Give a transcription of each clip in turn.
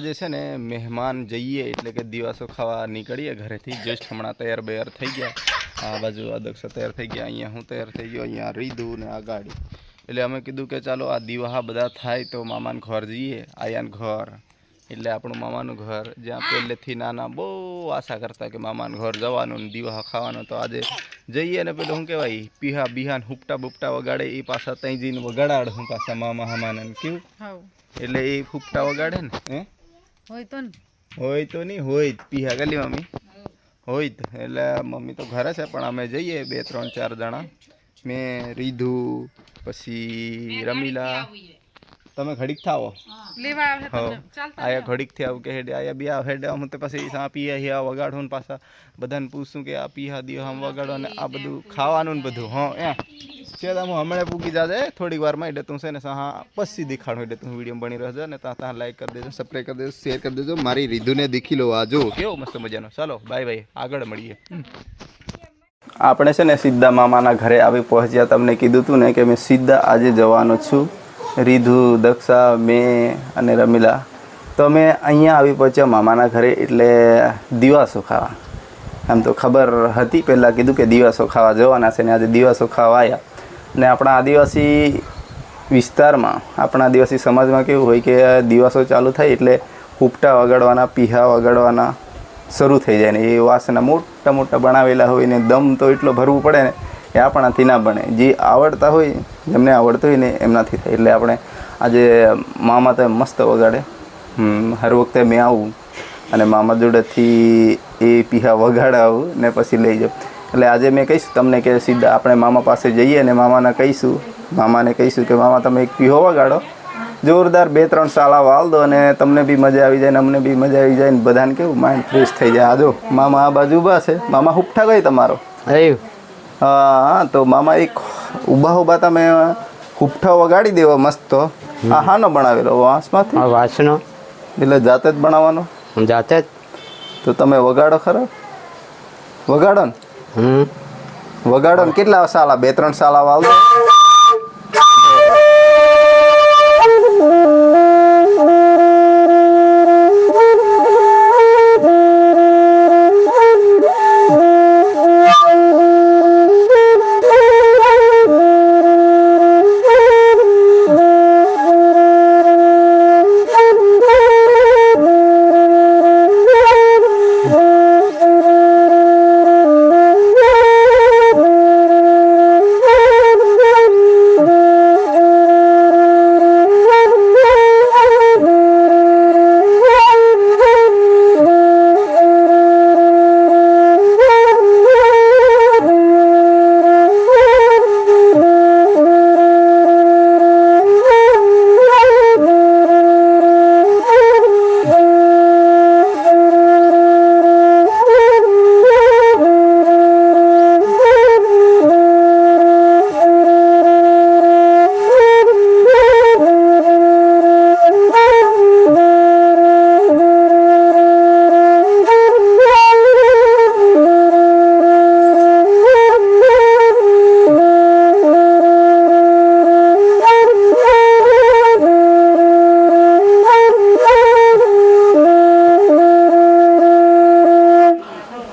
આજે છે ને મહેમાન જઈએ એટલે કે દિવાસો ખાવા નીકળીએ ઘરેથી જસ્ટ હમણાં તૈયાર બૈયાર થઈ ગયા આ બાજુ અદક્ષ તૈયાર થઈ ગયા અહીંયા હું તૈયાર થઈ ગયો અહીંયા રીધું ને આ ગાડી એટલે અમે કીધું કે ચાલો આ દિવાહા બધા થાય તો મામાનું ઘર જઈએ આયાનું ઘર એટલે આપણું મામાનું ઘર જ્યાં પહેલેથી નાના બહુ આશા કરતા કે મામાનું ઘર જવાનું ને દિવાહા ખાવાનું તો આજે જઈએ ને પેલું શું કહેવાય પીહા બિહાન હુપટા બુપટા વગાડે એ પાછા ત્યાં જઈને વગાડાડ હું પાછા મામા હમાને કેવું એટલે એ ફૂપટા વગાડે ને હે હોય તો નહીં હોય પીહા ગલી મમ્મી હોય તો એટલે મમ્મી તો ઘરે છે પણ અમે જઈએ 2 3 4 જણા મેં રીધું પછી રમીલા તમે ઘડીક થાવો આયા ઘડીક થી આવું કે હેડે આયા બી આ હેડે હું તો પછી સા પીયા હિયા વગાડું ને પાછા બધાને પૂછું કે આ પીહા દિયો હમ વગાડો ને આ બધું ખાવાનું ને બધું હા એ છે હું હમણાં પૂગી જાજે થોડીક વારમાં એટલે તું છે ને હા પછી દેખાડું એટલે તું વિડીયો બની રહેજો ને ત્યાં લાઈક કરી દેજો સબસ્ક્રાઈબ કરી દેજો શેર કરી દેજો મારી રીધુને દેખી લો આ જો કેવો મસ્ત મજાનો ચાલો બાય બાય આગળ મળીએ આપણે છે ને સીધા મામાના ઘરે આવી પહોંચ્યા તમને કીધું હતું ને કે મેં સીધા આજે જવાનો છું રીધુ દક્ષા મેં અને રમીલા તો અમે અહીંયા આવી પહોંચ્યા મામાના ઘરે એટલે દિવાસો ખાવા આમ તો ખબર હતી પહેલાં કીધું કે દિવાસો ખાવા જવાના છે ને આજે દિવાસો ખાવા આવ્યા ને આપણા આદિવાસી વિસ્તારમાં આપણા આદિવાસી સમાજમાં કેવું હોય કે દિવાસો ચાલુ થાય એટલે હુપટા વગાડવાના પીહા વગાડવાના શરૂ થઈ જાય ને એ વાસના મોટા મોટા બનાવેલા હોય ને દમ તો એટલો ભરવું પડે ને એ આપણાથી ના બને જે આવડતા હોય જેમને આવડતું હોય ને એમનાથી થાય એટલે આપણે આજે મામા તો મસ્ત વગાડે હર વખતે મેં આવું અને મામા જોડેથી એ પીહા વગાડાવું ને પછી લઈ જાઉં એટલે આજે મેં કહીશું તમને કે સીધા આપણે મામા પાસે જઈએ અને મામાને કહીશું કે મામા તમે એક પીહો વગાડો જોરદાર 2 3 સાલા વાલ દો અને તમને બી મજા આવી જાય ને અમને બી મજા આવી જાય ને બધાને કેવું માઇન્ડ ફ્રેશ થઈ જાય આજો મામા આ બાજુ ઊભા છે મામા હુપઠા ગઈ તમારો હા તો મામા એક ઊભા તમે હુપઠા વગાડી દેવો મસ્ત આ હાનો બનાવેલો વાંસમાંથી વાંસનો એટલે જાતે જ બનાવવાનો જાતે જ તો તમે વગાડો ખરા વગાડો ને વગાડો ને કેટલા સાલા 2 3 સાલા વાલ દો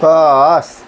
બસ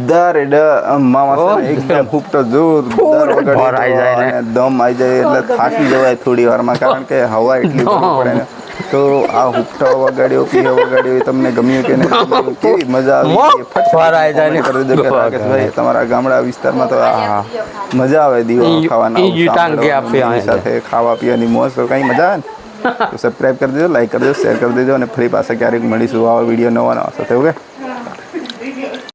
બધા રેડા મામા છે ને એકદમ હુપટો જોરદાર વગાડી જાય ને દમ આવી જાય એટલે થાકી જવાય થોડી વારમાં, કારણ કે હવા એટલી પડે ને. તો આ હુપટા વગાડ્યો પીવો વગાડ્યો તમને ગમ્યું કે નહીં, કેવી મજા આવી રાકેશભાઈ? તમારા ગામડા વિસ્તારમાં તો મજા આવે દીવા ખાવાના સાથે, ખાવા પીવાની મોજ, તો કઈ મજા આવે ને. તો સબસ્ક્રાઈબ કરી દેજો, લાઈક કરી દેજો, શેર કરી દેજો, અને ફરી પાછા ક્યારેક મળીશું આવા વિડીયો નવા સાથે. ઓકે.